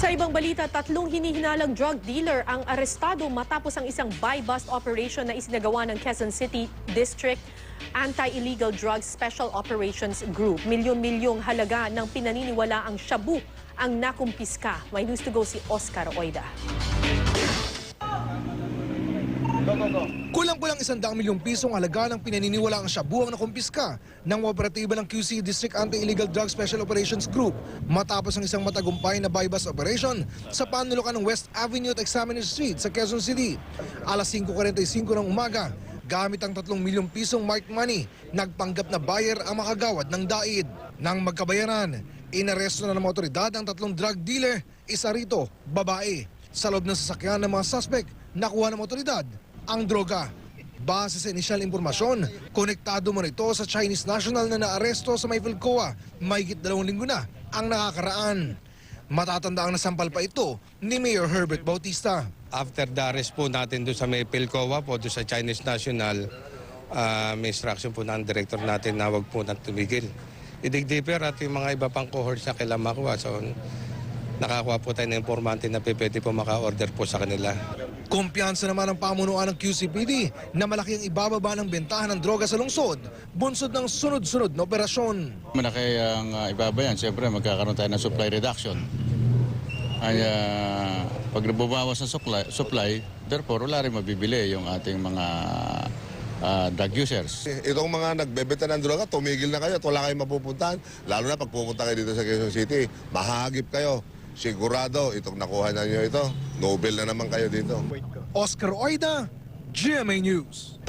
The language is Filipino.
Sa ibang balita, 3 hinihinalang drug dealer ang arestado matapos ang isang buy-bust operation na isinagawa ng Quezon City District Anti-Illegal Drugs Special Operations Group. Milyon-milyong halaga ng pinaniniwalaang shabu ang nakumpiska. May news to go si Oscar Oida. Kulang-kulang 100 milyong pisong halaga ng pinaniniwalaang shabu ang nakumpiska ng operatiba ng QC District Anti-Illegal Drug Special Operations Group matapos ang isang matagumpay na buy-bust operation sa panulukan ng West Avenue at Examiner Street sa Quezon City. Alas 5:45 ng umaga, gamit ang 3 milyong pisong marked money, nagpanggap na buyer ang makagawad ng daid. Nang magkabayaran, inaresto na ng mga otoridad ang 3 drug dealer, isa rito, babae. Sa loob ng sasakyan ng mga suspect, nakuha ng otoridad ang droga. Base sa inisyal impormasyon, konektado mo ito sa Chinese national na naaresto sa Mayfilcoa. Mahigit 2 linggo na ang nakakaraan. Matatanda ang nasampal pa ito ni Mayor Herbert Bautista. After the arrest po natin doon sa Mayfilcoa po, doon sa Chinese national, may instruction po ng director natin na wag po nang tumigil. Idig-deeper at yung mga iba pang cohorts na kailangan makuha. So, nakakuha po tayo ng informante na pwede po maka-order po sa kanila. Kumpiyansa naman ang pamunuan ng QCPD na malaki ang ibababa ng bentahan ng droga sa lungsod, bunsod ng sunod-sunod na operasyon. Malaki ang ibaba yan. Siyempre, magkakaroon tayo ng supply reduction. Ay, pag nabubawas ng supply, therefore, wala rin mabibili yung ating mga drug users. Itong mga nagbebenta ng droga, tumigil na kayo at wala kayong mapupuntahan. Lalo na pag pupunta kayo dito sa Quezon City, mahagip kayo. Sigurado, itong nakuha na nyo ito, Nobel na naman kayo dito. Oscar Oida, GMA News.